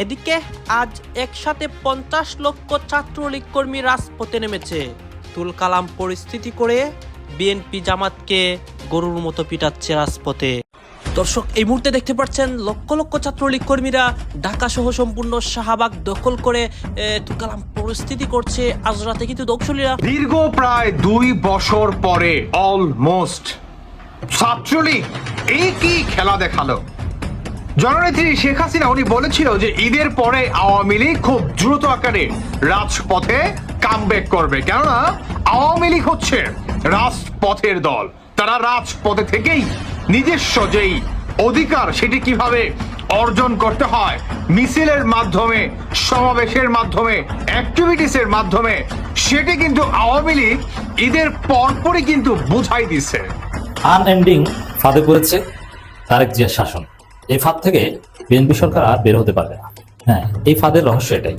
এদিকে আজ একসাথে 50 লক্ষ ছাত্রলীগ কর্মী রাজপথে নেমেছে। তুলকালাম পরিস্থিতি করে বিএনপি জামাতকে গরুর মতো পিটাচ্ছে রাজপথে। দর্শক, এই মুহূর্তে দেখতে পাচ্ছেন লক্ষ লক্ষ ছাত্রলীগ কর্মীরা ঢাকা সহ সম্পূর্ণ শাহবাগ দখল করে তুলকালাম পরিস্থিতি করছে। আজ রাতে কিন্তু দক্ষলীরা দীর্ঘ প্রায় 2 বছর পরে অলমোস্ট ছাত্রলীগ একই খেলা দেখালো। জননেত্রী শেখ হাসিনা উনি বলেছিল যে ঈদের পরে আওয়ামী লীগ খুব দ্রুত আকারে রাজপথে কামব্যাক করবে, কেননা আওয়ামী লীগ হচ্ছে রাজপথের দল। তারা রাজপথে থেকেই নিজস্ব যেই অধিকার সেটি কিভাবে অর্জন করতে হয়, মিছিলের মাধ্যমে, সমাবেশের মাধ্যমে, অ্যাক্টিভিটিসের মাধ্যমে, সেটি কিন্তু আওয়ামী লীগ ঈদের পরপরই কিন্তু বুঝাই দিছে। আনএন্ডিং ফাঁদে পড়েছে তারেক জিয়ার শাসন। এই ফাঁদ থেকে বিএনপি সরকার আর বের হতে পারবে না। হ্যাঁ, এই ফাঁদের রহস্য এটাই।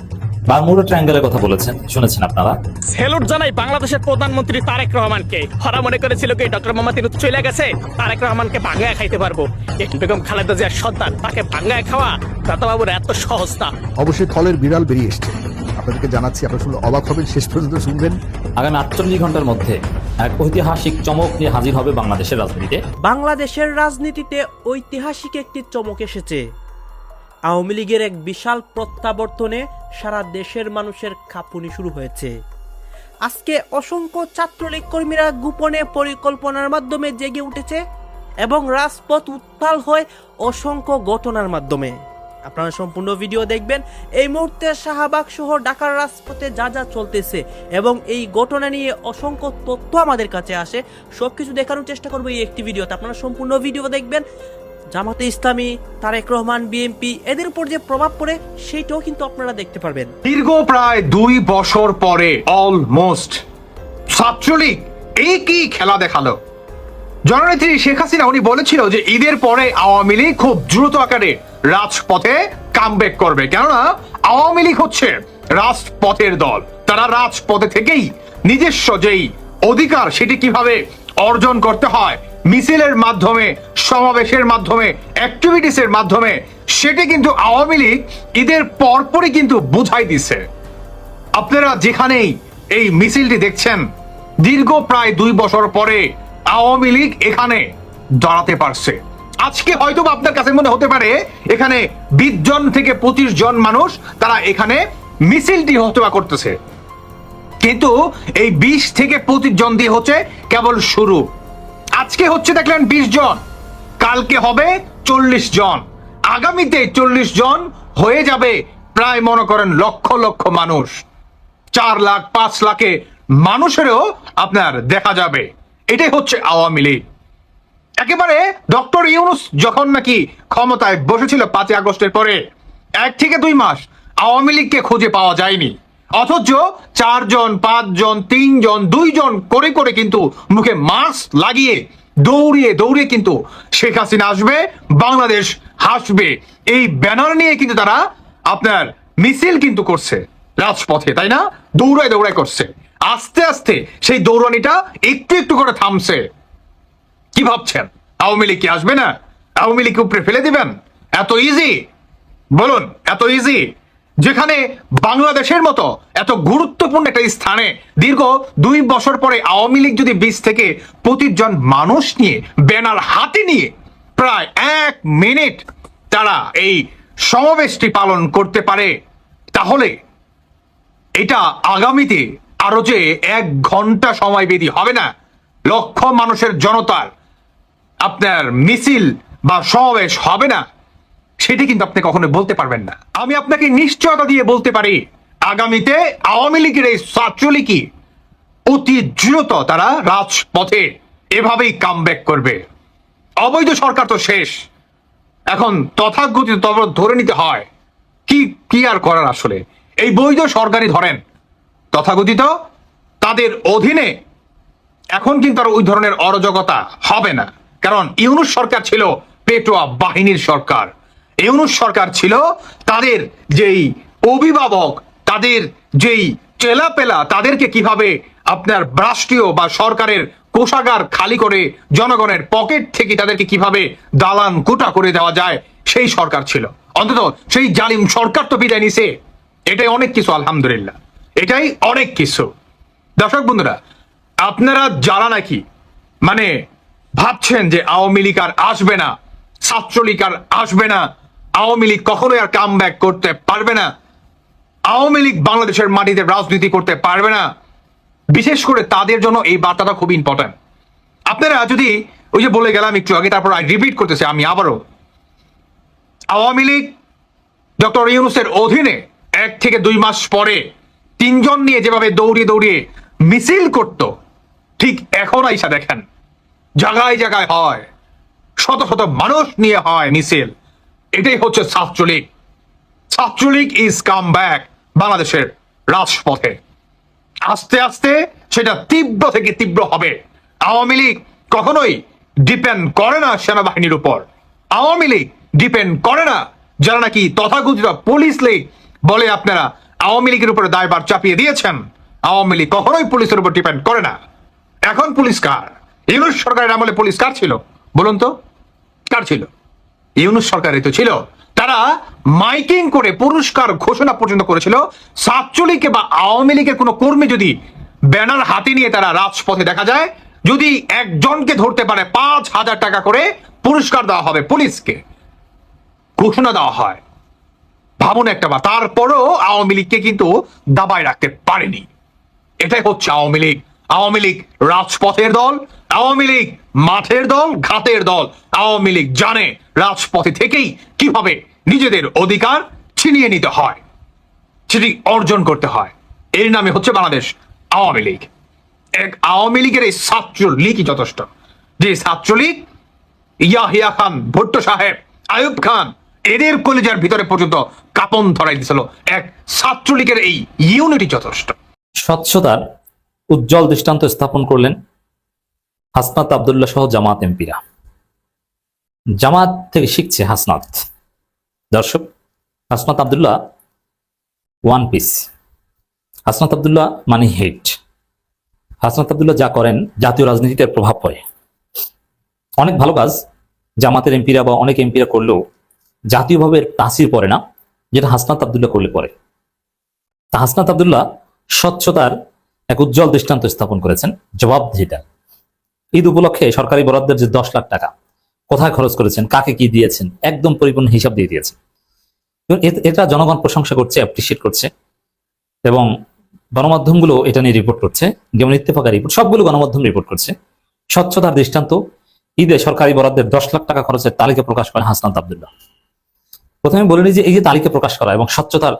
বারমুডা ট্রায়াঙ্গেলের কথা বলেছেন, শুনেছেন আপনারা। সেলুট জানাই বাংলাদেশের প্রধানমন্ত্রী তারেক রহমানকে। হরা মনে করেছিল কি ডক্টর মোহাম্মদ ইউনূস চলে গেছে, তারেক রহমানকে ভাঙ্গায় খাইতে পারবো। বেগম খালেদা জিয়ার সন্তান, তাকে ভাঙ্গায় খাওয়া দাদাবাবুর এত সহজ না। অবশ্যই থলের বিড়াল বেরিয়ে এসছে। আপনাদেরকে জানাচ্ছি, আপনারা শুনলে অবাক হবেন, শেষ পর্যন্ত শুনবেন। আগামী 48 ঘন্টার মধ্যে এক ঐতিহাসিক চমক নিয়ে হাজির হবে বাংলাদেশের রাজনীতিতে। বাংলাদেশের রাজনীতিতে ঐতিহাসিক একটি চমক এসেছে। আওয়ামী লীগের এক বিশাল প্রত্যাবর্তনে সারা দেশের মানুষের কাঁপুনি শুরু হয়েছে। আজকে অসংখ্য ছাত্রলীগ কর্মীরা গোপনে পরিকল্পনার মাধ্যমে জেগে উঠেছে এবং রাজপথ উত্তাল হয় অসংখ্য ঘটনার মাধ্যমে। আপনারা সম্পূর্ণ ভিডিও দেখবেন। এই মুহূর্তে শাহবাগ সহ ঢাকার রাজপথে যা যা চলতেছে এবং এই ঘটনা নিয়ে অসংখ্য তথ্য আমাদের কাছে আসে, সবকিছু দেখানোর চেষ্টা করবো এই একটি ভিডিওতে। আপনারা সম্পূর্ণ ভিডিও দেখবেন। জামাতে ইসলামী, তারেক রহমান, বিএনপি এদের উপর যে প্রভাব পড়ে সেইটাও কিন্তু আপনারা দেখতে পারবেন। দীর্ঘ প্রায় 2 বছর পরে অলমোস্ট ছাত্রলীগ একই খেলা দেখালো। জননেত্রী শেখ হাসিনা উনি বলেছিল যে ঈদের পরে আওয়ামী লীগ খুব দ্রুত আকারে রাজপথে কামব্যাক করবে, কেননা আওয়ামী লীগ হচ্ছে রাজপথের দল। তারা রাজপথে থেকেই নিজস্ব যেই অধিকার সেটি কিভাবে অর্জন করতে হয়, মিছিলের মাধ্যমে, সমাবেশের মাধ্যমে, অ্যাক্টিভিটিসের মাধ্যমে, সেটি কিন্তু আওয়ামী লীগ ঈদের পরপরই কিন্তু বুঝাই দিছে। আপনারা যেখানেই এই মিছিলটি দেখছেন, দীর্ঘ প্রায় 2 বছর পরে আওয়ামী লীগ এখানে দাঁড়াতে পারছে। আজকে হয়তো আপনার কাছে মনে হতে পারে এখানে 20 জন থেকে 25 জন মানুষ তারা এখানে মিছিলটি হত্যা করতেছে, কিন্তু এই 20 থেকে 25 জন দিয়ে হচ্ছে কেবল শুরু। আজকে হচ্ছে দেখলেন 20 জন, কালকে হবে 40 জন, আগামীতে 40 জন হয়ে যাবে প্রায় মনে করেন লক্ষ লক্ষ মানুষ। 4 লাখ 5 লাখে মানুষেরও আপনার দেখা যাবে। এটাই হচ্ছে আওয়ামী লীগ। একেবারে ডক্টর ইউনূস যখন নাকি ক্ষমতায় বসেছিল 5 আগস্টের পরে 1 থেকে 2 মাস আওয়ামী লীগকে খুঁজে পাওয়া যায়নি, অথচ 4 জন 5 জন 3 জন 2 জন করে করে কিন্তু মুখে মাস্ক লাগিয়ে দৌড়িয়ে দৌড়িয়ে কিন্তু শেখ হাসিনা আসবে, বাংলাদেশ হাসবে, এই ব্যানার নিয়ে কিন্তু তারা আপনার মিছিল কিন্তু করছে রাজপথে, তাই না? দৌড়ায় দৌড়ায় করছে। আস্তে আস্তে সেই দৌড়ানিটা একটু একটু করে থামছে। কি ভাবছেন আওয়ামী লীগ কি আসবে না? আওয়ামী লীগ উপরে ফেলে দিবেন? এত ইজি? বলুন, এত ইজি? যেখানে বাংলাদেশের মতো এত গুরুত্বপূর্ণ একটা স্থানে দীর্ঘ 2 বছর পরে আওয়ামী লীগ যদি 20 থেকে 25 জন মানুষ নিয়ে, ব্যানার হাতে নিয়ে প্রায় 1 মিনিট তারা এই সমাবেশটি পালন করতে পারে, তাহলে এটা আগামীতে আরো যে 1 ঘন্টা সময় বেশি হবে না, লক্ষ মানুষের জনতার আপনার মিছিল বা সমাবেশ হবে না, সেটি কিন্তু আপনি কখনো বলতে পারবেন না। আমি আপনাকে নিশ্চয়তা দিয়ে বলতে পারি, আগামীতে আওয়ামী লীগের এই ছাত্রলীগই অতি দ্রুত তারা রাজপথে এভাবেই কামব্যাক করবে। অবৈধ সরকার তো শেষ, এখন তথাকথিত ধরে নিতে হয়। কি আর করার আসলে, এই বৈধ সরকারই ধরেন, তথাকথিত তাদের অধীনে এখন কিন্তু আর ওই ধরনের অরাজকতা হবে না। কারণ ইউনূস সরকার ছিল পেটোয়া বাহিনীর সরকার। ইউনূস সরকার ছিল তাদের যেই অভিভাবক, তাদের যেই চেলাপেলা, তাদেরকে কিভাবে আপনার রাষ্ট্রীয় বা সরকারের কোষাগার খালি করে জনগণের পকেট থেকে তাদেরকে কিভাবে দালান কোটা করে দেওয়া যায়, সেই সরকার ছিল। অন্তত সেই জালিম সরকার তো বিদায় নিছে, এটাই অনেক কিছু, আলহামদুলিল্লাহ, এটাই অনেক কিছু। দর্শক বন্ধুরা, আপনারা যারা নাকি মানে ভাবছেন যে আওয়ামী লীগ আর আসবে না, ছাত্রলীগ আর আসবে না, আওয়ামী লীগ কখনোই আর কাম ব্যাক করতে পারবে না, আওয়ামী লীগ বাংলাদেশের মাটিতে রাজনীতি করতে পারবে না, বিশেষ করে তাদের জন্য এই বার্তাটা খুব ইম্পর্টেন্ট। আপনারা যদি ওই যে বলে গেলাম একটু আগে, তারপর রিপিট করতেছে আমি আবারও, আওয়ামী লীগ ডক্টর ইউনূসের অধীনে 1 থেকে 2 মাস পরে 3 জন নিয়ে যেভাবে দৌড়িয়ে দৌড়িয়ে মিছিল করত, ঠিক এখন আইসা দেখেন জায়গায় জায়গায় হয়, শত শত মানুষ নিয়ে হয় মিছিল। এটাই হচ্ছে Chhatra League. Chhatra League is come back বাংলাদেশের রাজপথে। আস্তে আস্তে সেটা তীব্র থেকে তীব্র হবে। আওয়ামী লীগ কখনোই ডিপেন্ড করে না সেনাবাহিনীর উপর, আওয়ামী লীগ ডিপেন্ড করে না যারা নাকি তথাকথিত পুলিশ লীগ বলে আপনারা আওয়ামী লীগের উপরে দায়ভার চাপিয়ে দিয়েছেন। আওয়ামী লীগ কখনোই পুলিশের উপর ডিপেন্ড করে না। এখন পুলিশ কার? ইউনূস সরকারের আমলে পুলিশ কার ছিল বলুন তো? কার ছিল? ইউনূস সরকারই তো ছিল। তারা মাইকিং করে পুরস্কার ঘোষণা পর্যন্ত করেছিল। ছাত্রলীগ বা আওয়ামী লীগের কোনো কর্মী যদি ব্যানার হাতে নিয়ে তারা রাজপথে দেখা যায়, যদি একজনকে ধরতে পারে 5,000 টাকা করে পুরস্কার দেওয়া হবে, পুলিশকে ঘোষণা দেওয়া হয়। ভাবুন একটা বার, তারপরও আওয়ামী লীগকে কিন্তু দাবায় রাখতে পারেনি। এটাই হচ্ছে আওয়ামী লীগ। আওয়ামী লীগ রাজপথের দল, আওয়ামী লীগ মাঠের দল, ঘাতের দল। আওয়ামী লীগ জানে রাজপথে থেকেই কিভাবে নিজেদের অধিকার ছিনিয়ে নিতে হয়, সেটি অর্জন করতে হয়। এর নামে হচ্ছে বাংলাদেশ আওয়ামী লীগ। এক আওয়ামী লীগের এই ছাত্রলীগই যথেষ্ট। যে ছাত্রলীগ ইয়াহিয়া খান ভুট্টো সাহেব, আয়ুব খান, এদের কলেজের ভিতরে পর্যন্ত কাপন ধরাই দিয়েছিল। এক ছাত্রলীগের এই ইউনিটি যথেষ্ট। স্বচ্ছতার উজ্জ্বল দৃষ্টান্ত স্থাপন করলেন হাসনাত আব্দুল্লাহ সহ জামাত এমপিরা। জামাত থেকে শিখছে হাসনাত। দর্শক, হাসনাত আব্দুল্লাহ ওয়ান পিস। হাসনাত আব্দুল্লাহ মানে হেট। হাসনাত আব্দুল্লাহ যা করেন জাতীয় রাজনীতিতে প্রভাব পড়ে। অনেক ভালো কাজ জামাতের এমপিরা বা অনেক এমপিরা করলেও জাতীয়ভাবে তাসির পড়ে না, যেটা হাসনাত আব্দুল্লাহ করলে পড়ে। তা হাসনাত আব্দুল্লাহ স্বচ্ছতার এক উজ্জ্বল দৃষ্টান্ত স্থাপন করেছেন। জবাবদিহিতা। ঈদ উপলক্ষে সরকারি বরাদ্দের যে 10 লাখ টাকা কোথায় খরচ করেছেন, কাকে কি দিয়েছেন, একদম পরিপূর্ণ হিসাব দিয়ে দিয়েছেন। এটা জনগণ প্রশংসা করছে, অ্যাপ্রিসিয়েট করছে, এবং গণমাধ্যমগুলো এটা নিয়ে রিপোর্ট করছে। যেমন ইত্তেফাকের রিপোর্ট, সবগুলো গণমাধ্যম রিপোর্ট করছে। স্বচ্ছতার দৃষ্টান্ত ঈদে সরকারি বরাদ্দের 10 লাখ টাকা খরচের তালিকা প্রকাশ করেন হাসনাত আব্দুল্লাহ। প্রথমে বলে নিই যে এই যে তালিকা প্রকাশ করা এবং স্বচ্ছতার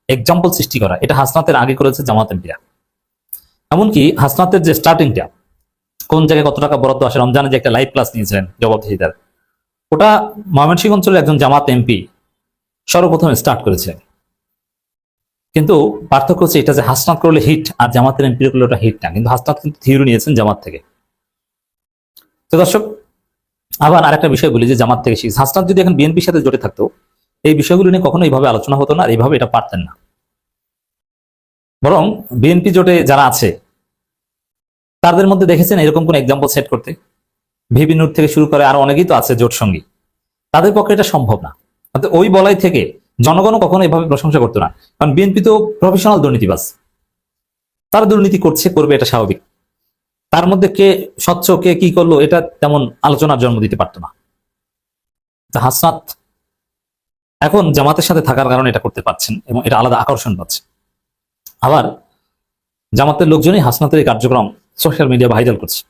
এক্সাম্পল সৃষ্টি করা, এটা হাসনাতের আগে করেছে জামাত এমপিরা। এমনকি হাসনাতের যে স্টার্টিংটা, কোন জায়গায় কত টাকা বরাদ্দ আসে, রমজানে যে একটা লাইভ ক্লাস নিয়েছিলেন জবাবদিহিতার, ওটা ময়মনসিংহ অঞ্চলের একজন জামাত এমপি সর্বপ্রথম স্টার্ট করেছিলেন। কিন্তু পার্থক্য হচ্ছে এটা যে হাসনাত করলে হিট আর জামাতের এমপি করলে ওটা হিট না। কিন্তু হাসনাত কিন্তু থিওরি নিয়েছেন জামাত থেকে। তো দর্শক, আবার আরেকটা বিষয় বলি যে জামাত থেকে শিখছে। হাসনাত যদি এখন বিএনপির সাথে জড়িত থাকতো, এই বিষয়গুলো নিয়ে কখনো এইভাবে আলোচনা হতো না, আর এইভাবে এটা পারতেন না। বরং বিএনপি জোটে যারা আছে তাদের মধ্যে দেখেছেন এরকম কোন এক্সাম্পল সেট করতে? ভিপি নূর থেকে শুরু করে আরো অনেকেই তো আছে জোট সঙ্গী, তাদের পক্ষে এটা সম্ভব না। অর্থাৎ ওই বলাই থেকে জনগণও কখনো এভাবে প্রশংসা করতো না, কারণ বিএনপি তো প্রফেশনাল দুর্নীতিবাজ, তারা দুর্নীতি করছে, করবে, এটা স্বাভাবিক। তার মধ্যে কে স্বচ্ছ, কে কি করলো, এটা তেমন আলোচনার জন্ম দিতে পারতো না। হাসনাত এখন জামাতের সাথে থাকার কারণে এটা করতে পারছেন এবং এটা আলাদা আকর্ষণ পাচ্ছে। আবার জামাতের লোকজনই হাসনাতের এই কার্যক্রম সোশ্যাল মিডিয়া ভাইরাল করছে।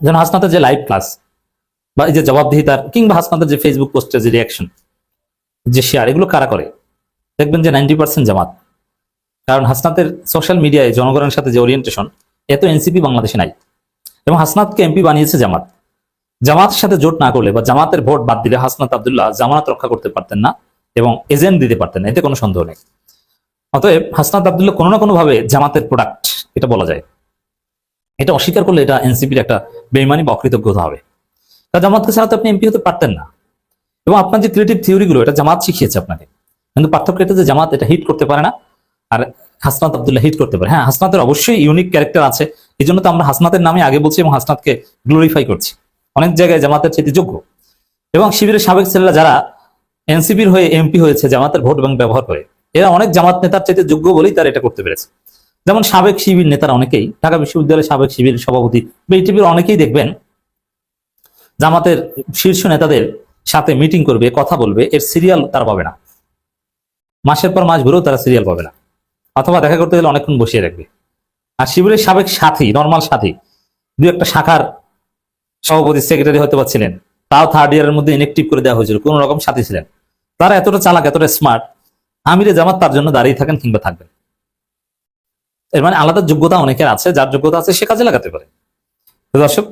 যেন হাসনাতের যে লাইভ ক্লাস বা এই যে জবাবদিহিতার কিংবা হাসনাতের যে ফেসবুক পোস্টের যে রিয়াকশন, যে শেয়ার, এগুলো কারা করে? দেখবেন যে 90% জামাত। কারণ হাসনাতের সোশ্যাল মিডিয়ায় জনগণের সাথে যে ওরিয়েন্টেশন, এত এনসিপি বাংলাদেশে নাই। এবং হাসনাতকে এমপি বানিয়েছে জামাত। জামাতের সাথে জোট না করলে বা জামাতের ভোট বাদ দিলে হাসনাত আব্দুল্লাহ জামানত রক্ষা করতে পারতেন না এবং এজেন্ট দিতে পারতেন না, এতে কোনো সন্দেহ নেই। অতএব হাসনাত আব্দুল্লাহ কোনো না কোনো ভাবে জামাতের প্রোডাক্ট, এটা বলা যায়। এটা অস্বীকার করলে এটা এনসিপির একটা বেইমানি বা অকৃতজ্ঞতা হবে। তা জামাতকে ছাড়া তো আপনি এমপি হতে পারতেন না। এবং আপনার যে ক্রিয়েটিভ থিওরিগুলো, এটা জামাত শিখিয়েছে আপনাকে। কিন্তু পার্থক্য এটা যে জামাত এটা হিট করতে পারে না, আর হাসনাত আব্দুল্লাহ হিট করতে পারে। হ্যাঁ, হাসনাতের অবশ্যই ইউনিক ক্যারেক্টার আছে, এই জন্য তো আমরা হাসনাতের নামে আগে বলছি এবং হাসনাতকে গ্লোরিফাই করছি। অনেক জায়গায় জামাতের চেয়ে যোগ্য। এবং শিবিরের সাবেক ছেলেরা যারা এনসিপির হয়ে এমপি হয়েছে জামাতের ভোট ব্যাংক ব্যবহার করে। এরা অনেক জামাত নেতার চাইতে যোগ্য বলেই তারা এটা করতে পেরেছে। যেমন সাবেক শিবির নেতারা অনেকেই, ঢাকা বিশ্ববিদ্যালয়ের সাবেক শিবির সভাপতি, বিটিভির অনেকেই দেখবেন জামাতের শীর্ষ নেতাদের সাথে মিটিং করবে, কথা বলবে, এর সিরিয়াল তারা পাবে না। মাসের পর মাস ঘুরেও তারা সিরিয়াল পাবে না, অথবা দেখা করতে গেলে অনেকক্ষণ বসিয়ে রাখবে। আর শিবিরের সাবেক সাথী, নর্মাল সাথী, দু একটা শাখার সভাপতি সেক্রেটারি হতে পারছিলেন, তাও থার্ড ইয়ারের মধ্যে ইনএক্টিভ করে দেওয়া হয়েছিল, কোন রকম সাথী ছিলেন। তারা এতটা চালাক, এতটা স্মার্ট, আমিরে জামাত তার জন্য দাঁড়িয়ে থাকেন কিংবা থাকবেন। এর মানে আলাদা যোগ্যতা অনেকের আছে, যার যোগ্যতা আছে সে কাজে লাগাতে পারে। তো দর্শক,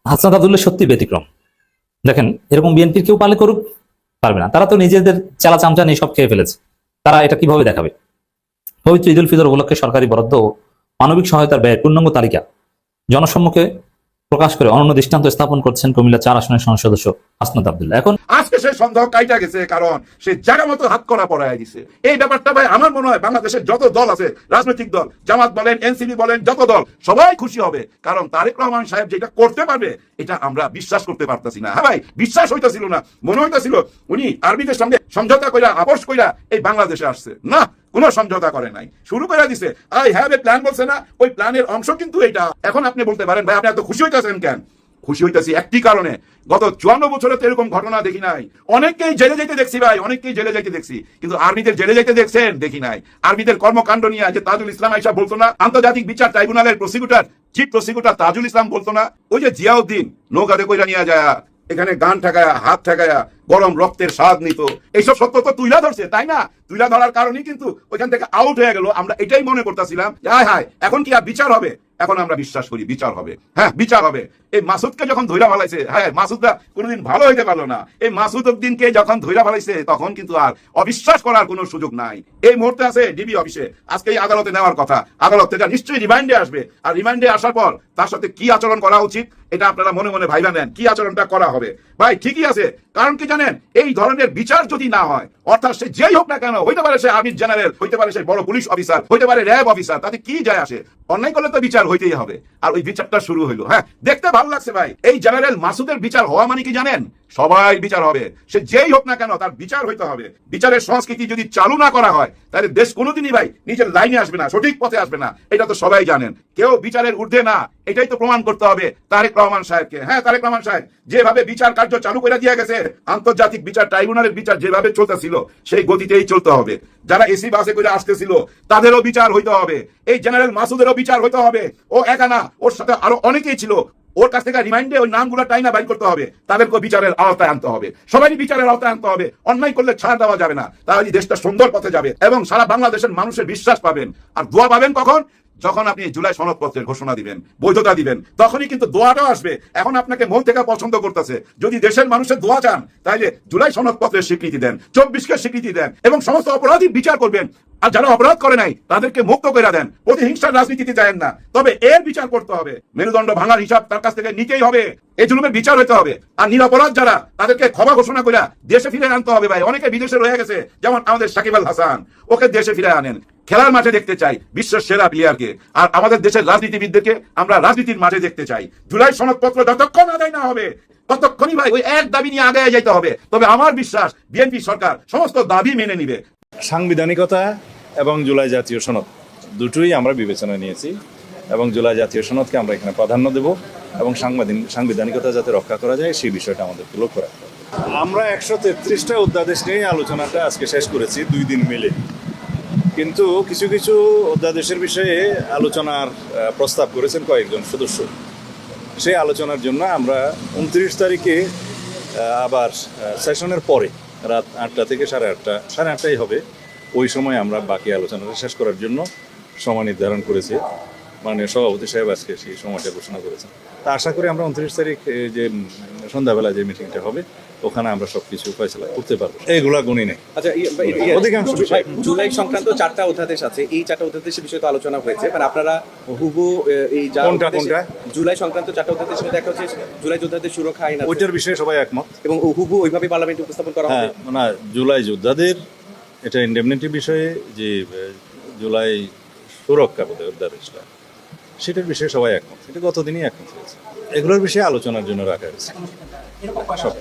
হাসনাত আব্দুল্লাহ সত্যি ব্যতিক্রম। দেখেন, এরকম বিএনপির কেউ পালে করুক, পারবে না। তারা তো নিজেদের চালা চামচা নিয়ে সব খেয়ে ফেলেছে, তারা এটা কিভাবে দেখাবে? পবিত্র ঈদ উল ফিতর উপলক্ষে সরকারি বরাদ্দ ও মানবিক সহায়তার ব্যয়ের পূর্ণাঙ্গ তালিকা জনসম্মুখে প্রকাশ করে অনন্য দৃষ্টান্ত স্থাপন করছেন কুমিল্লা 4 আসনের সংসদ সদস্য হাসনাত আব্দুল্লাহ। এখন আজকে সে সন্দেহ কাইটা গেছে, কারণ সে জায়গা মতো হাত করা পড়ায় দিছে। এই ব্যাপারটা ভাই আমার মনে হয় বাংলাদেশের যত দল আছে, রাজনৈতিক দল, জামাত বলেন, এনসিপি বলেন, যত দল, সবাই খুশি হবে। কারণ তারেক রহমান সাহেব যেটা করতে পারবে এটা আমরা বিশ্বাস করতে পারতেছি না। হ্যাঁ ভাই, বিশ্বাস হইতেছিল না, মনে হইতেছিল উনি আরবিদের সঙ্গে সমঝোতা কইরা, আপোষ কইরা এই বাংলাদেশে আসছে। না, কোনো সমঝোতা করে নাই, শুরু করে দিছে। আই হ্যাভ এ প্ল্যান বলছে না, ওই প্ল্যানের অংশ কিন্তু এটা। এখন আপনি বলতে পারেন ভাই আপনি এত খুশি হইতেছেন কেন? খুশি হইতেছি একটি কারণে, গত 54 বছরে তো এরকম ঘটনা দেখি নাই। অনেককেই জেলে যেতে দেখছি ভাই, অনেককেই জেলে যেতে দেখছি, কিন্তু আর্মিদের জেলে যেতে দেখছেন দেখি নাই। আর্মিদের কর্মকাণ্ড নিয়ে যে তাজুল ইসলাম আইসা বলতো না, আন্তর্জাতিক বিচার ট্রাইব্যুনালের prosecutor, chief prosecutor Tajul Islam বলতো না, ওই যে জিয়াউদ্দিন নৌকাতে কইরা নিয়ে যায়, এখানে গান ঠেকায়া, হাত ঠেকায়া, গরম রক্তের স্বাদ নিত, এইসব সত্য তো তুইলা ধরছে, তাই না? তুইলা ধরার কারণেই কিন্তু ওইখান থেকে আউট হয়ে গেল। আমরা এটাই মনে করতেছিলাম, হায় হায় এখন কি আর বিচার হবে? এখন আমরা বিশ্বাস করি বিচার হবে। হ্যাঁ, বিচার হবে। এই মাসুদকে যখন ধইরা ফেলাইছে, হ্যাঁ মাসুদরা কোনোদিন ভালো হইতে পারলো না। এই মাসুদ উদ্দিনকে যখন ধইরা ফেলাইছে তখন কিন্তু আর অবিশ্বাস করার কোনো সুযোগ নাই। এই মুহূর্তে আছে ডিবি অফিসে, আজকে এই আদালতে নেওয়ার কথা। আদালত থেকে নিশ্চয়ই রিমান্ডে আসবে, আর রিমান্ডে আসার পর তার সাথে কি আচরণ করা উচিত এটা আপনারা মনে মনে ভাইবা নেন, কি আচরণটা করা হবে। ভাই ঠিকই আছে, কারণ কি জানেন, এই ধরনের বিচার যদি না হয়, অর্থাৎ সে যেই হোক না কেন, হইতে পারে সে আর্মি জেনারেল, হইতে পারে সে বড় পুলিশ অফিসার, হইতে পারে র্যাব অফিসার, তাতে কি যায় আসে? অন্যায় করলে তো বিচার হইতেই হবে। আর ওই বিচারটা শুরু হইলো। হ্যাঁ, দেখতে ভালো লাগছে ভাই। এই জেনারেল মাসুদের বিচার হওয়া মানে কি জানেন? সবাই বিচার হবে, সে যেই হোক না কেন তার বিচার হইতে হবে। বিচারের সংস্কৃতি যদি চালু না করা হয় তাহলে দেশ কোনোদিনই ভাই নিজের লাইনে আসবে না, সঠিক পথে আসবে না। এটা তো সবাই জানেন, কেউ বিচারের ঊর্ধ্বে না, এটাই তো প্রমাণ করতে হবে তারেক রহমান সাহেবকে। হ্যাঁ, তারেক রহমান সাহেব যেভাবে বিচার কার্য চালু করে দিয়ে গেছে, আন্তর্জাতিক বিচার ট্রাইব্যুনালের বিচার যেভাবে চলতেছিল সেই গতিতেই চলতে হবে। যারা এসি বাসে করে আসতেছিল তাদেরও বিচার হইতে হবে, এই জেনারেল মাসুদেরও বিচার হইতে হবে। ও একা না, ওর সাথে আরো অনেকেই ছিল। ওর কাছ থেকে রিমাইন্ডে ওই নামগুলো টাইনা বাইর করতে হবে, তাদেরকে বিচারের আওতায় আনতে হবে, সবাই বিচারের আওতায় আনতে হবে। অন্যায় করলে ছাড় দেওয়া যাবে না, তাহলে দেশটা সুন্দর পথে যাবে এবং সারা বাংলাদেশের মানুষের বিশ্বাস পাবেন। আর দোয়া পাবেন কখন? যখন আপনি জুলাই সনদপত্রের ঘোষণা দিবেন, বৈধতা দিবেন, তখনই কিন্তু দোয়াটাও আসবে। এখন আপনাকে মন থেকে পছন্দ করতেছে। যদি দেশের মানুষের দোয়া চান তাহলে জুলাই সনদপত্রের স্বীকৃতি দেন, 24কে স্বীকৃতি দেন এবং সমস্ত অপরাধী বিচার করবেন। আর যারা অপরাধ করে নাই তাদেরকে মুক্ত করে দেন। প্রতিহিংসার রাজনীতিতে যায়েন না, তবে এর বিচার করতে হবে। মেরুদণ্ড ভাঙার হিসাব তার কাছ থেকে নিতেই হবে, এই জুলুমের বিচার হতে হবে। আর নিরপরাধ যারা, তাদেরকে ক্ষমা ঘোষণা করে দেশে ফিরে আনতে হবে ভাই। অনেকে বিদেশে রয়ে গেছে, যেমন আমাদের সাকিব আল হাসান, ওকে দেশে ফিরে আনেন। খেলার মাঠে দেখতে চাই বিশ্বের সেরা প্লেয়ারকে, আর আমাদের দেশের রাজনীতিবিদদেরকে আমরা রাজনীতির মাঠে দেখতে চাই। জুলাই সনদপত্র যতক্ষণ আদায় না হবে ততক্ষণই ভাই ওই এক দাবি নিয়ে আগে যেতে হবে। তবে আমার বিশ্বাস বিএনপি সরকার সমস্ত দাবি মেনে নিবে। সাংবিধানিকতা এবং জুলাই জাতীয় সনদ দুটোই আমরা বিবেচনায় নিয়েছি এবং জুলাই জাতীয় সনদকে আমরা এখানে প্রাধান্য দেব এবং সাংবিধানিকতা যাতে রক্ষা করা যায় সেই বিষয়টা আমাদেরকে লক্ষ্য রাখতে হবে। আমরা 133টা অধ্যাদেশ নিয়ে আলোচনাটা আজকে শেষ করেছি 2 দিন মিলে, কিন্তু কিছু কিছু অধ্যাদেশের বিষয়ে আলোচনার প্রস্তাব করেছেন কয়েকজন সদস্য। সেই আলোচনার জন্য আমরা 29 তারিখে আবার সেশনের পরে রাত 8টা থেকে 8:30 হবে, ওই সময় আমরা বাকি আলোচনাটা শেষ করার জন্য সময় নির্ধারণ করেছি। মাননীয় সভাপতি সাহেব আজকে সেই সময়টা ঘোষণা করেছেন। তা আশা করি আমরা 29 তারিখ যে সন্ধ্যাবেলা যে মিটিংটা হবে ওখানে আমরা সবকিছু ফয়সালা করতে পারবো। এইগুলা গুণই নেই। আচ্ছা, অধিকাংশ বিষয় জুলাই সংক্রান্ত 4টা অধ্যাদেশ আছে, এই 4টা অধ্যাদেশের বিষয়ে তো আলোচনা হয়েছে। মানে আপনারা হুবু এই কোনটা জুলাই সংক্রান্ত 4টা অধ্যাদেশের দেখা হচ্ছে জুলাই যোদ্ধাদের সুরক্ষা আইন আছে, ওইটার বিষয়ে সবাই একমত এবং হুবু ওইভাবে পার্লামেন্টে উপস্থাপন করা হবে। না, জুলাই যোদ্ধাদের এটা ইন্ডেমনিটি বিষয়ে যে জুলাই সুরক্ষা অধ্যাদেশটা, সেটার বিষয়ে সবাই একমত। এটা গতদিনই একমত হয়েছে। এগুলোর বিষয়ে আলোচনার জন্য রাখা হয়েছে সব।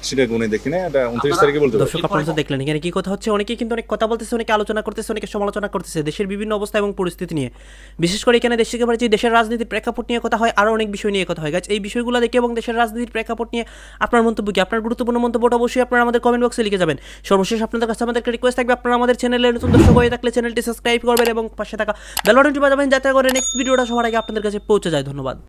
সেটা গুনে দেখি না, এটা 29 তারিখে বলতে পারবো। দর্শক আপনারা তো দেখলেন এখানে কি কথা হচ্ছে, অনেকে কিন্তু অনেক কথা বলতেছে, অনেকে আলোচনা করতেছে, অনেকে সমালোচনা করতেছে দেশের বিভিন্ন অবস্থা এবং পরিস্থিতি নিয়ে। বিশেষ করে এখানে দেশ থেকে যে দেশের রাজনীতির প্রেক্ষাপট নিয়ে কথা হয়, আরও অনেক বিষয় নিয়ে কথা হয়। গাছ এই বিষয়গুলো দেখে এবং দেশের রাজনীতির প্রেক্ষাপট নিয়ে আপনার মন্তব্য কি, আপনার গুরুত্বপূর্ণ মন্তব্যটা অবশ্যই আপনারা আমাদের কমেন্ট বক্সে লিখে যাবেন। সর্বশেষ আপনাদের কাছে আমাদের একটা রিকোয়েস্ট থাকবে, আপনারা আমাদের চ্যানেলে নতুন দর্শক হয়ে থাকলে চ্যানেলটি সাবস্ক্রাইব করবেন এবং পাশে থাকা বেল বাটনটি বাজাবেন যাতে করে নেক্সট ভিডিওটা সবার আগে আপনাদের কাছে পৌঁছে যায়। ধন্যবাদ।